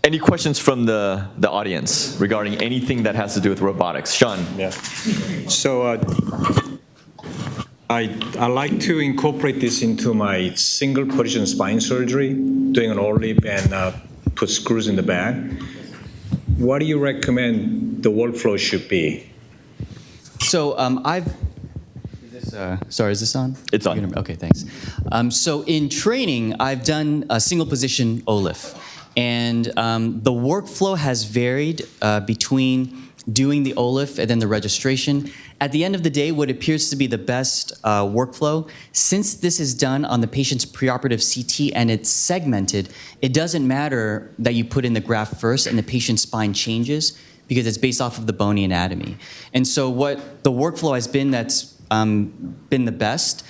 Any questions from the audience regarding anything that has to do with robotics? Sean. Yeah. So I like to incorporate this into my single position spine surgery, doing an OLIF and put screws in the back. What do you recommend the workflow should be? So sorry, is this on? It's on. Okay, thanks. So in training, I've done a single position OLIF. And the workflow has varied between doing the OLIF and then the registration. At the end of the day, what appears to be the best workflow, since this is done on the patient's preoperative CT and it's segmented, it doesn't matter that you put in the graft first and the patient's spine changes because it's based off of the bony anatomy. And so what the workflow has been that's been the best,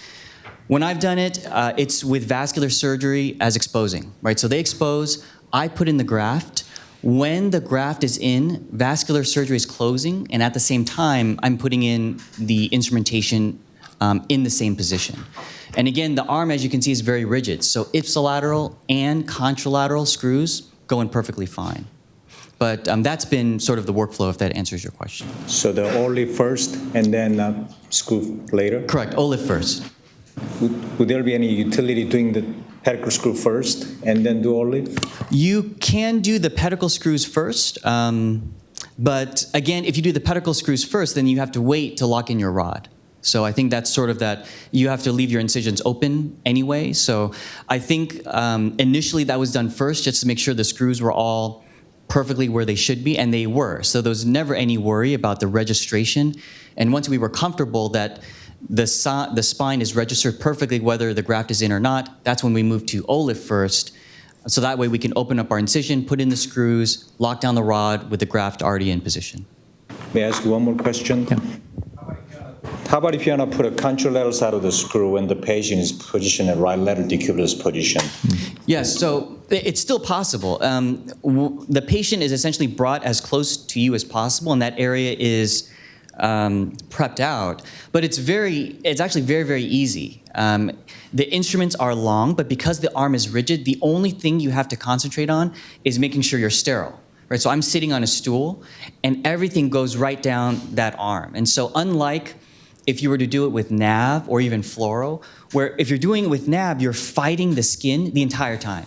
when I've done it, it's with vascular surgery as exposing, right? So they expose, I put in the graft. When the graft is in, vascular surgery is closing, and at the same time, I'm putting in the instrumentation in the same position. And again, the arm, as you can see, is very rigid. So ipsilateral and contralateral screws go in perfectly fine. But that's been sort of the workflow, if that answers your question. So the OLIF first and then screw later? Correct, OLIF first. Would there be any utility doing the pedicle screw first and then do OLIF? You can do the pedicle screws first, but again, if you do the pedicle screws first, then you have to wait to lock in your rod. So I think that's sort of that, you have to leave your incisions open anyway. So I think initially that was done first just to make sure the screws were all perfectly where they should be, and they were. So there was never any worry about the registration. And once we were comfortable that the spine is registered perfectly whether the graft is in or not, that's when we moved to OLIF first. So that way we can open up our incision, put in the screws, lock down the rod with the graft already in position. May I ask you one more question? Yeah. How about if you want to put a contralateral side of the screw when the patient is positioned at right lateral decubitus position? Yes, so it's still possible. The patient is essentially brought as close to you as possible, and that area is prepped out, but it's actually very, very easy. The instruments are long, but because the arm is rigid, the only thing you have to concentrate on is making sure you're sterile, right? So I'm sitting on a stool, and everything goes right down that arm. And so unlike if you were to do it with nav or even fluoro, where if you're doing it with nav, you're fighting the skin the entire time.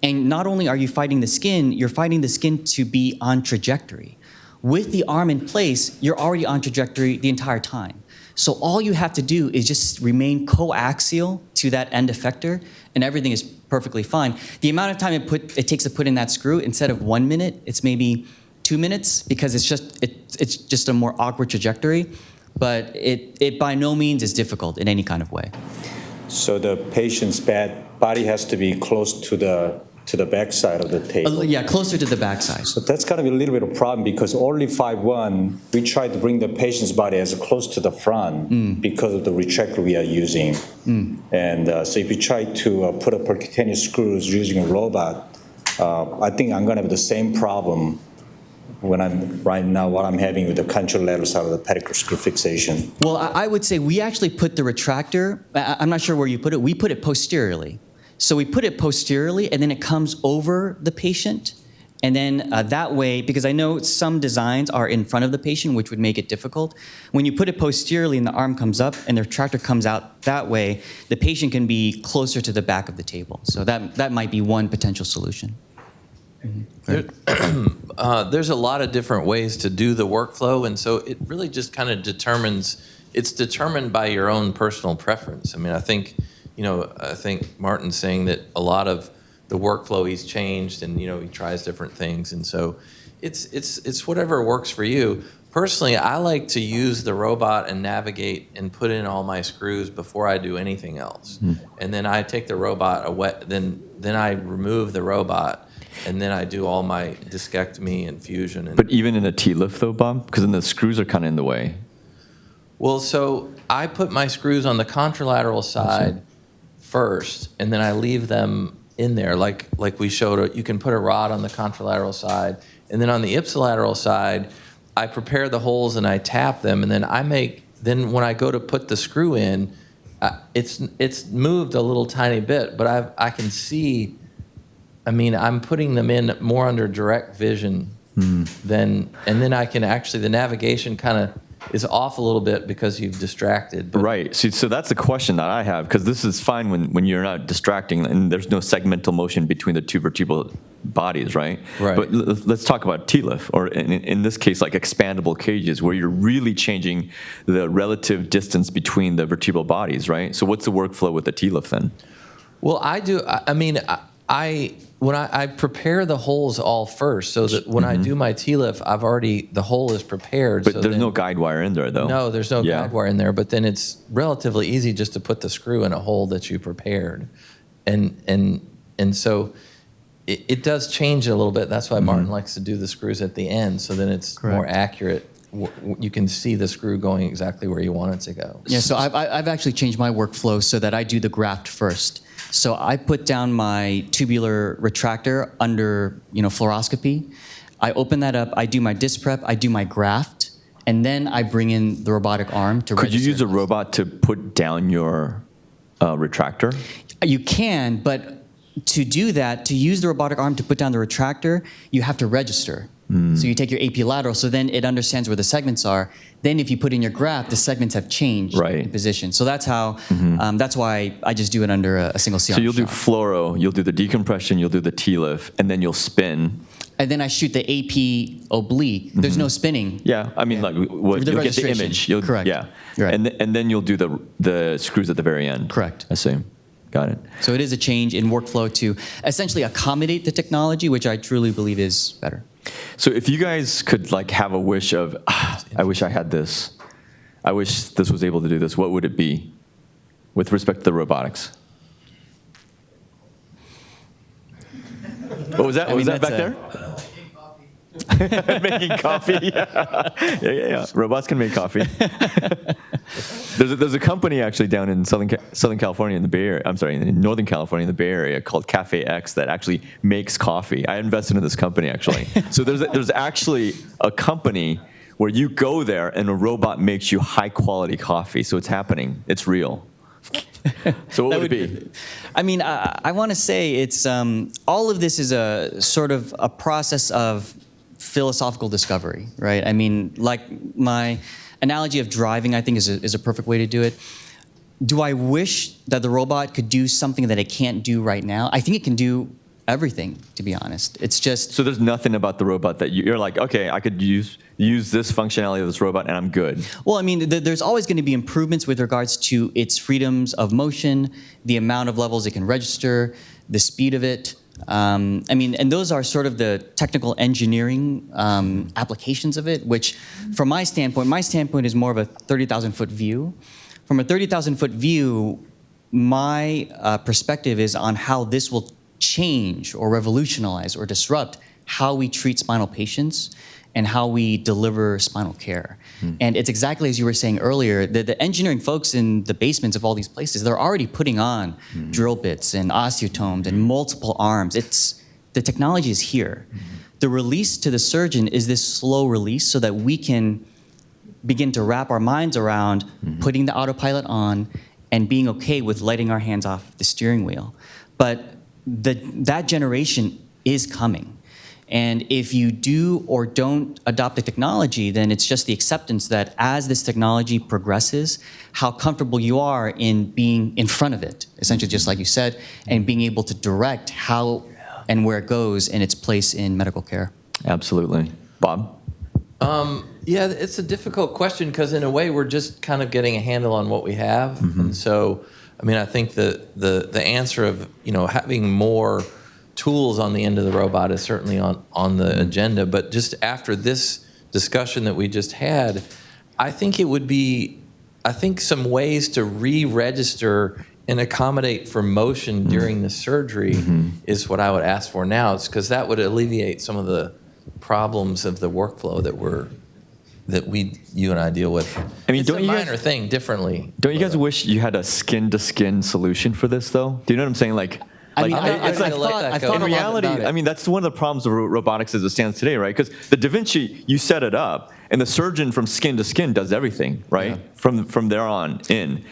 And not only are you fighting the skin, you're fighting the skin to be on trajectory. With the arm in place, you're already on trajectory the entire time. So all you have to do is just remain coaxial to that end effector, and everything is perfectly fine. The amount of time it takes to put in that screw, instead of 1 minute, it's maybe 2 minutes, because it's just a more awkward trajectory. But it by no means is difficult in any kind of way. So the patient's body has to be close to the back side of the table. Yeah, closer to the back side. So that's going to be a little bit of a problem because only 5-1, we try to bring the patient's body as close to the front because of the retractor we are using. And so if you try to put a percutaneous screws using a robot, I think I'm going to have the same problem what I'm having with the contralateral side of the pedicle screw fixation. Well, I would say we actually put the retractor, I'm not sure where you put it, we put it posteriorly. So we put it posteriorly, and then it comes over the patient. And then that way, because I know some designs are in front of the patient, which would make it difficult. When you put it posteriorly and the arm comes up and the retractor comes out that way, the patient can be closer to the back of the table. So that might be one potential solution. There's a lot of different ways to do the workflow, and so it really just kind of it's determined by your own personal preference. I mean, I think Martin's saying that a lot of the workflow he's changed, and he tries different things, and so it's whatever works for you. Personally, I like to use the robot and navigate and put in all my screws before I do anything else, and then I take the robot away. Then I remove the robot. And then I do all my discectomy and fusion. But even in a TLIF though, Bob? Because then the screws are kind of in the way. Well, so I put my screws on the contralateral side first, and then I leave them in there. Like we showed, you can put a rod on the contralateral side. And then on the ipsilateral side, I prepare the holes and I tap them. And then when I go to put the screw in, it's moved a little tiny bit, but I can see I mean, I'm putting them in more under direct vision than, and then I can actually, the navigation kind of is off a little bit because you've distracted. But Right. So that's the question that I have, because this is fine when you're not distracting and there's no segmental motion between the two vertebral bodies, right? Right. But let's talk about TLIF, or in this case, like expandable cages, where you're really changing the relative distance between the vertebral bodies, right? So what's the workflow with the TLIF then? Well, when I prepare the holes all first, so that when I do my TLIF, the hole is prepared. But so there's then, no guide wire in there, though. No, there's no Yeah. guide wire in there. But then it's relatively easy just to put the screw in a hole that you prepared, and so it does change a little bit. That's why Martin likes to do the screws at the end, so then it's more accurate. You can see the screw going exactly where you want it to go. Yeah, so I've actually changed my workflow so that I do the graft first. So I put down my tubular retractor under, fluoroscopy. I open that up, I do my disc prep, I do my graft, and then I bring in the robotic arm to Could you register. use a robot to put down your retractor? You can, but to do that, to use the robotic arm to put down the retractor, you have to register. So you take your AP lateral, so then it understands where the segments are. Then if you put in your graft, the segments have changed in position. So that's how, that's why I just do it under a single C-arm So you'll do shot. fluoro, you'll do the decompression, you'll do the TLIF, and then you'll spin. And then I shoot the AP oblique. There's no spinning. Yeah, I mean, like, The you'll get the registration. image. You'll, Correct. Yeah, Right. and then you'll do the screws at the very end. Correct. I see. Got it. So it is a change in workflow to essentially accommodate the technology, which I truly believe is better. So if you guys could have a wish of, I wish I had this. I wish this was able to do this. What would it be with respect to the robotics? What was that? What was that back there? Making coffee. Yeah. Robots can make coffee. There's a company actually down in Southern California in the Bay Area. I'm sorry, in Northern California in the Bay Area called Cafe X that actually makes coffee. I invested in this company actually. So there's actually a company where you go there and a robot makes you high quality coffee. So it's happening. It's real. So what would it be? I mean, I want to say it's all of this is a sort of a process of philosophical discovery, right? I mean, like my analogy of driving, I think is a perfect way to do it. Do I wish that the robot could do something that it can't do right now? I think it can do everything, to be honest. It's just... So there's nothing about the robot that you're like, okay, I could use this functionality of this robot and I'm good. Well, I mean, there's always going to be improvements with regards to its freedoms of motion, the amount of levels it can register, the speed of it. I mean, and those are sort of the technical engineering applications of it, which from my standpoint is more of a 30,000-foot view. From a 30,000-foot view, my perspective is on how this will change or revolutionize or disrupt how we treat spinal patients and how we deliver spinal care. And it's exactly as you were saying earlier, the engineering folks in the basements of all these places, they're already putting on drill bits and osteotomes and multiple arms. The technology is here. The release to the surgeon is this slow release so that we can begin to wrap our minds around putting the autopilot on and being okay with letting our hands off the steering wheel. But that generation is coming. And if you do or don't adopt the technology, then it's just the acceptance that as this technology progresses, how comfortable you are in being in front of it, essentially just like you said, and being able to direct how and where it goes in its place in medical care. Absolutely. Bob? Yeah, it's a difficult question because in a way we're just kind of getting a handle on what we have. And so, I mean, I think the answer of, having more tools on the end of the robot is certainly on the agenda. But just after this discussion that we just had, I think it would be, some ways to re-register and accommodate for motion during the surgery is what I would ask for now. It's because that would alleviate some of the problems of the workflow that you and I deal with. I mean, it's a minor thing differently. Don't you guys wish you had a skin-to-skin solution for this, though? Do you know what I'm saying? I mean, it's I've thought in a lot reality, about it. I mean, that's one of the problems of robotics as it stands today, right? Because the Da Vinci, you set it up, and the surgeon from skin to skin does everything, right? Yeah. From there on in.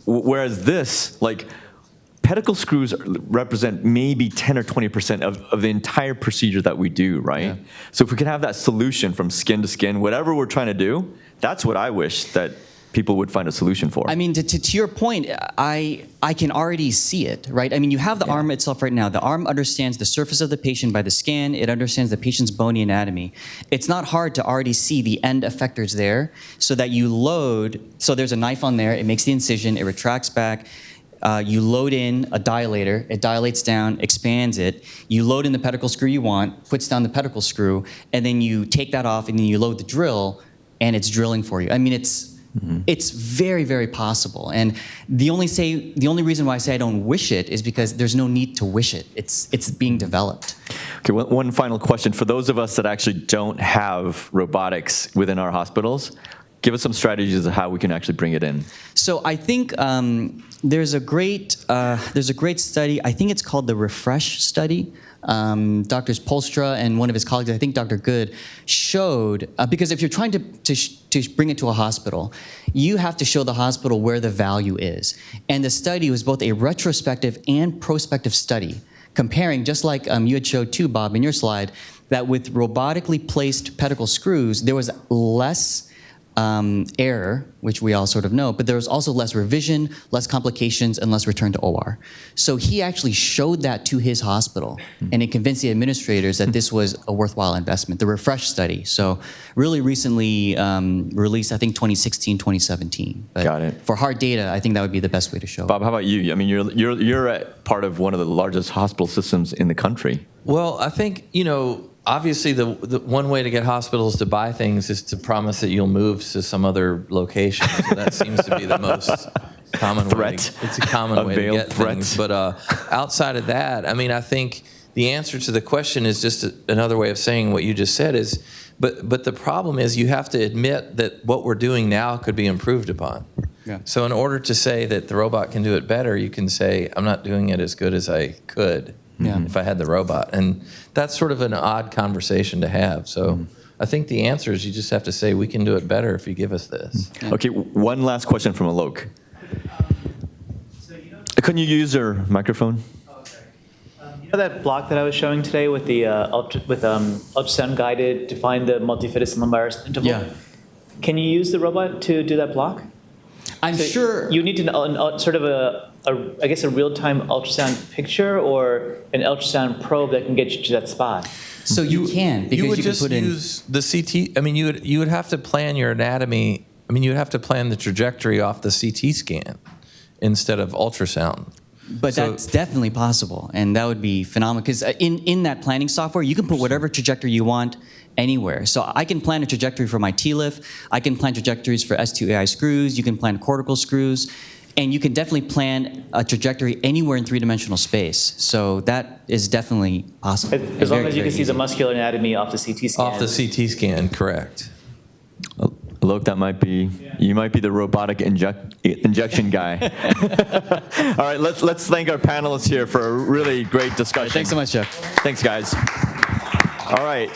Whereas this, pedicle screws represent maybe 10 or 20% of the entire procedure that we do, right? Yeah. So if we could have that solution from skin to skin, whatever we're trying to do, that's what I wish that people would find a solution for. I mean, to your point, I can already see it, right? I mean, you have the arm itself right now. The arm understands the surface of the patient by the scan. It understands the patient's bony anatomy. It's not hard to already see the end effectors there so that you load. So there's a knife on there. It makes the incision. It retracts back. You load in a dilator. It dilates down, expands it. You load in the pedicle screw you want, puts down the pedicle screw, and then you take that off, and then you load the drill, and it's drilling for you. I mean, it's very, very possible. And the only reason why I say I don't wish it is because there's no need to wish it. It's being developed. Okay, one final question. For those of us that actually don't have robotics within our hospitals, give us some strategies of how we can actually bring it in. So I think there's a great study. I think it's called the Refresh study. Drs. Polstra and one of his colleagues, I think Dr. Good, showed, because if you're trying to bring it to a hospital, you have to show the hospital where the value is. And the study was both a retrospective and prospective study, comparing, just like you had showed too, Bob, in your slide, that with robotically placed pedicle screws, there was less error, which we all sort of know, but there was also less revision, less complications, and less return to OR. So he actually showed that to his hospital, and it convinced the administrators that this was a worthwhile investment, the Refresh study. So really recently released, I think 2016, 2017. But Got it. for hard data, I think that would be the best way to show Bob, it. how about you? I mean, you're a part of one of the largest hospital systems in the country. Well, I think, obviously the one way to get hospitals to buy things is to promise that you'll move to some other location. So that seems to be the most common Threat. way. It's a common way to Veiled get threat. things. But outside of that, I mean, I think the answer to the question is just another way of saying what you just said is, but the problem is you have to admit that what we're doing now could be improved upon. Yeah. So in order to say that the robot can do it better, you can say, I'm not doing it as good as I could. Yeah. If I had the robot. And that's sort of an odd conversation to have. So I think the answer is you just have to say, we can do it better if you give us this. Okay, one last question from Alok. Can you use your microphone? You know that block that I was showing today with the ultrasound guided to find the multifidus and lumbar interval? Yeah. Can you use the robot to do that block? I'm sure. You need to sort of I guess a real-time ultrasound picture or an ultrasound probe that can get you to that spot. So you can, because You would can just put in. use the CT. I mean, you would have to plan your anatomy. I mean, you would have to plan the trajectory off the CT scan instead of ultrasound. But So- that's definitely possible, and that would be phenomenal, because in that planning software, you can put whatever trajectory you want anywhere. So I can plan a trajectory for my TLIF, I can plan trajectories for S2AI screws, you can plan cortical screws, and you can definitely plan a trajectory anywhere in three-dimensional space. So that is definitely possible. As long as you can see the muscular anatomy off the CT scan. Off the CT scan, correct. Alok, you might be the robotic injection guy. All right, let's thank our panelists here for a really great discussion. Thanks so much, Jeff. Thanks, guys. All right.